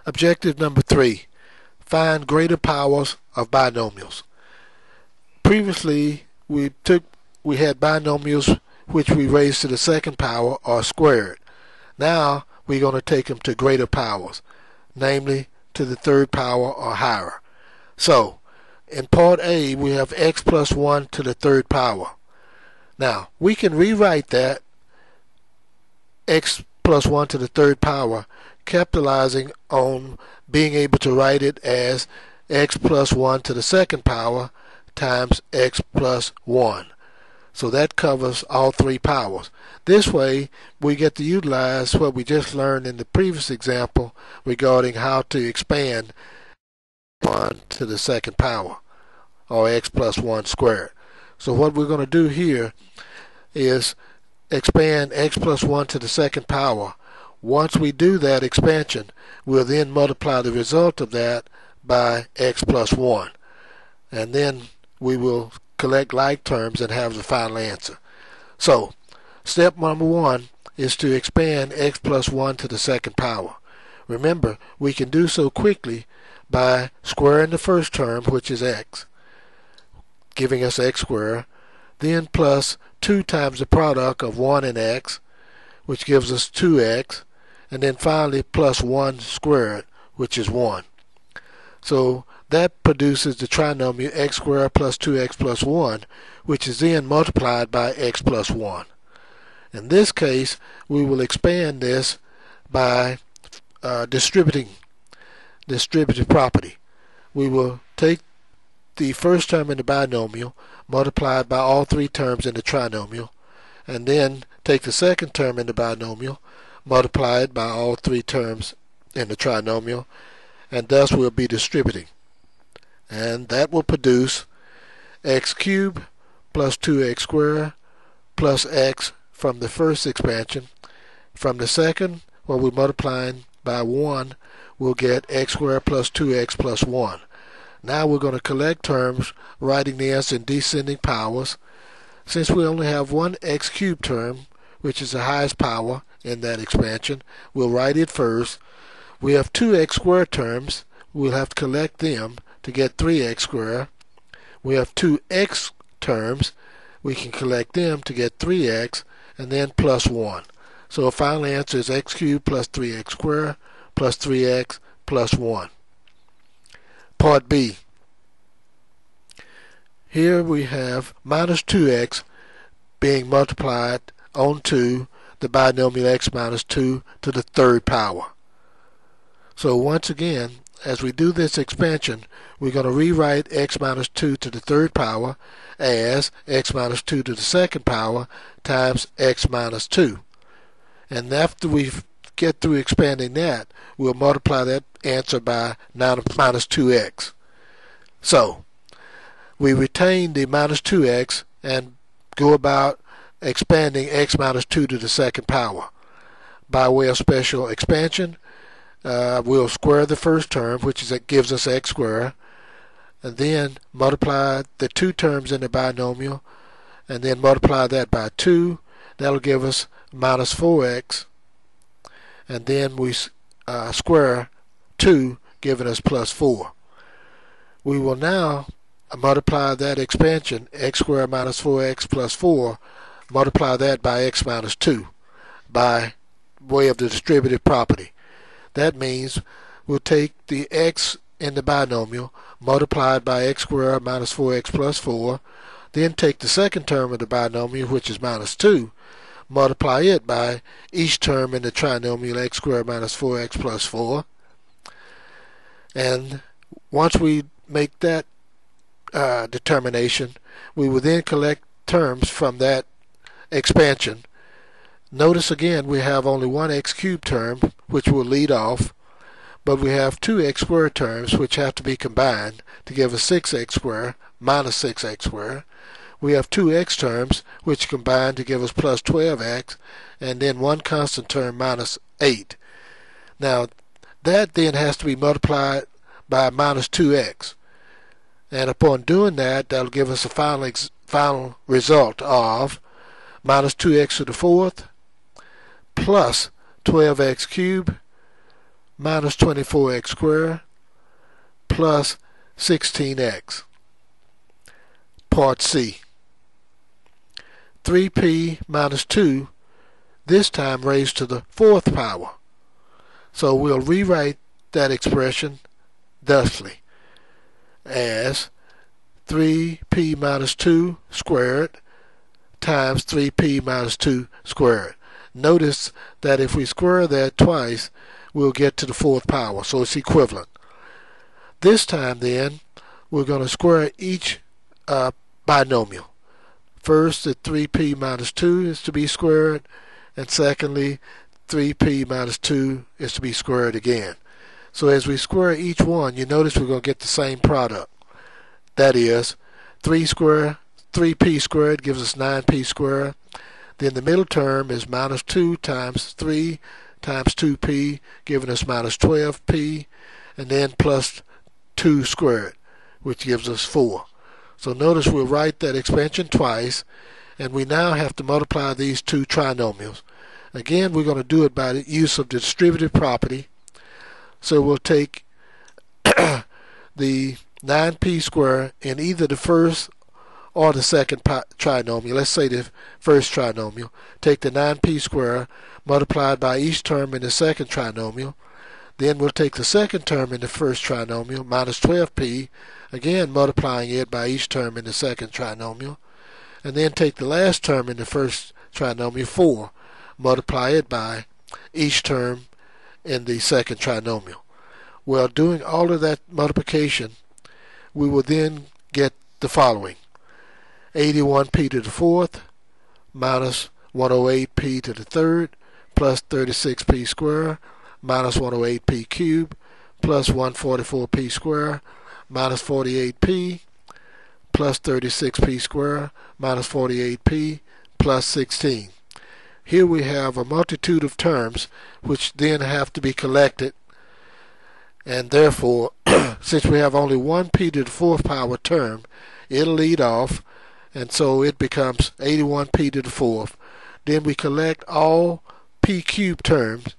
Objective number 3. Find greater powers of binomials. Previously, we had binomials which we raised to the second power or squared. Now we're going to take them to greater powers, namely to the third power or higher. So, in part A, we have x plus 1 to the third power. Now, we can rewrite that x plus 1 to the third power, capitalizing on being able to write it as x plus 1 to the second power times x plus 1. So that covers all three powers. This way, we get to utilize what we just learned in the previous example regarding how to expand 1 to the second power, or x plus 1 squared. So what we're going to do here is expand x plus 1 to the second power. Once we do that expansion, we'll then multiply the result of that by x plus 1. And then we will collect like terms and have the final answer. So, step number 1 is to expand x plus 1 to the second power. Remember, we can do so quickly by squaring the first term, which is x, giving us x squared, then plus 2 times the product of 1 and x, which gives us 2x, and then finally plus 1 squared, which is 1. So that produces the trinomial x squared plus 2x plus 1, which is then multiplied by x plus 1. In this case, we will expand this by distributive property. We will take the first term in the binomial, multiplied by all three terms in the trinomial, and then take the second term in the binomial, multiply it by all three terms in the trinomial, and thus we'll be distributing. And that will produce x cubed plus 2x squared plus x from the first expansion. From the second, where we're multiplying by 1, we'll get x squared plus 2x plus 1. Now we're going to collect terms, writing the answer in descending powers. Since we only have one x cubed term, which is the highest power in that expansion, we'll write it first. We have two x squared terms. We'll have to collect them to get 3x squared. We have two x terms. We can collect them to get 3x, and then plus 1. So our final answer is x cubed plus 3x squared plus 3x plus 1. Part B. Here we have minus 2x being multiplied onto the binomial x minus 2 to the third power. So once again, as we do this expansion, we're going to rewrite x minus 2 to the third power as x minus 2 to the second power times x minus 2. And after we get through expanding that, we'll multiply that answer by minus 2x. So, we retain the minus 2x and go about expanding x minus 2 to the second power. By way of special expansion, we'll square the first term, which gives us x squared, and then multiply the two terms in the binomial, and then multiply that by 2. That'll give us minus 4x, and then we square 2, giving us plus 4. We will now multiply that expansion, x squared minus 4x plus 4, multiply that by x minus 2 by way of the distributive property. That means we'll take the x in the binomial, multiplied by x squared minus 4x plus 4, then take the second term of the binomial, which is minus 2, multiply it by each term in the trinomial x squared minus 4x plus 4. And once we make that determination, we will then collect terms from that expansion. Notice again we have only one x cubed term, which will lead off, but we have two x squared terms which have to be combined to give us 6x squared minus 6x squared. We have two x terms which combine to give us plus 12x, and then one constant term minus 8. Now that then has to be multiplied by minus 2x, and upon doing that, that'll give us a final result of minus 2x to the fourth plus 12x cubed minus 24x squared plus 16x. Part C. 3p minus 2, this time raised to the fourth power. So we'll rewrite that expression thusly as 3p minus 2 squared times 3p minus 2 squared. Notice that if we square that twice, we'll get to the fourth power, so it's equivalent. This time then, we're going to square each binomial. First, the 3p minus 2 is to be squared, and secondly, 3p minus 2 is to be squared again. So as we square each one, you notice we're going to get the same product. That is, 3p squared gives us 9p squared. Then the middle term is minus 2 times 3 times 2p, giving us minus 12p, and then plus 2 squared, which gives us 4. So notice we'll write that expansion twice, and we now have to multiply these two trinomials. Again, we're going to do it by the use of the distributive property. So we'll take the 9p squared in either the first or the second trinomial. Let's say the first trinomial. Take the 9p squared multiplied by each term in the second trinomial. Then we'll take the second term in the first trinomial, minus 12p, again multiplying it by each term in the second trinomial. And then take the last term in the first trinomial, 4, multiply it by each term in the second trinomial. Well, doing all of that multiplication, we will then get the following. 81p to the fourth minus 108p to the third plus 36p squared minus 108p cubed plus 144p squared minus 48p plus 36p squared minus 48p plus 16. Here we have a multitude of terms which then have to be collected, and therefore since we have only one p to the fourth power term, it'll lead off, and so it becomes 81p to the fourth. Then we collect all p cubed terms,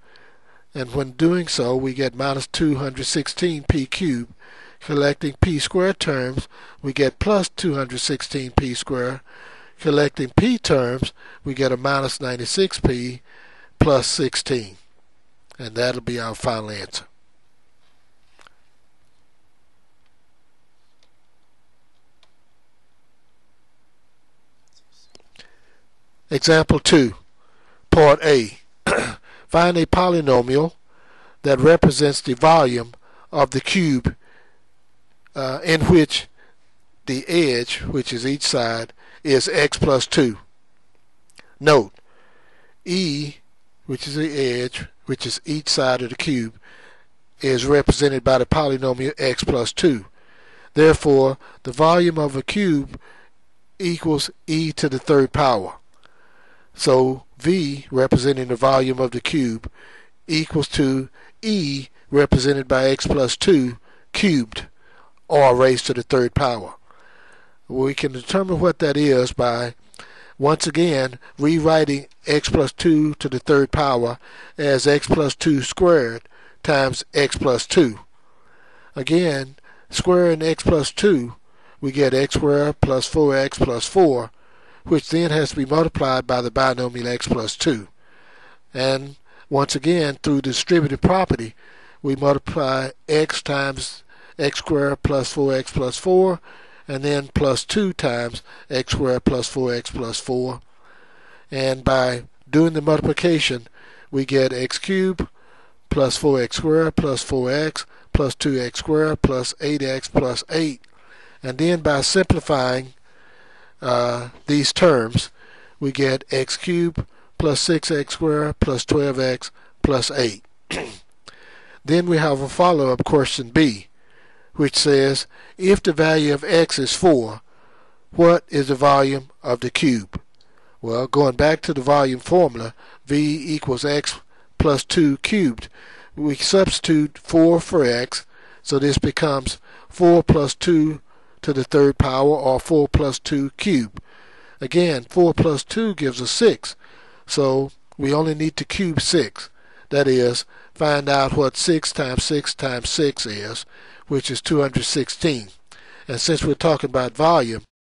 and when doing so we get minus 216p cubed. Collecting p squared terms, we get plus 216p squared. Collecting p terms, we get a minus 96p plus 16. And that'll be our final answer. Example 2, Part A. Find a polynomial that represents the volume of the cube in which the edge, which is each side, is x plus 2. Note, E, which is the edge, which is each side of the cube, is represented by the polynomial x plus 2. Therefore, the volume of a cube equals e to the third power. So V, representing the volume of the cube, equals to E, represented by x plus 2, cubed, or raised to the third power. We can determine what that is by, once again, rewriting x plus 2 to the third power as x plus 2 squared times x plus 2. Again, squaring x plus 2, we get x squared plus 4x plus 4, which then has to be multiplied by the binomial x plus 2. And once again, through distributive property, we multiply x times x squared plus 4x plus 4, and then plus 2 times x squared plus 4x plus 4. And by doing the multiplication, we get x cubed plus 4x squared plus 4x plus 2x squared plus 8x plus 8. And then by simplifying these terms, we get x cubed plus 6x squared plus 12x plus 8. Then we have a follow-up question B, which says, if the value of x is 4, what is the volume of the cube? Well, going back to the volume formula, V equals x plus 2 cubed. We substitute 4 for x, so this becomes 4 plus 2 to the third power, or 4 plus 2 cubed. Again, 4 plus 2 gives us 6, so we only need to cube 6. That is, find out what 6 times 6 times 6 is, which is 216. And since we're talking about volume,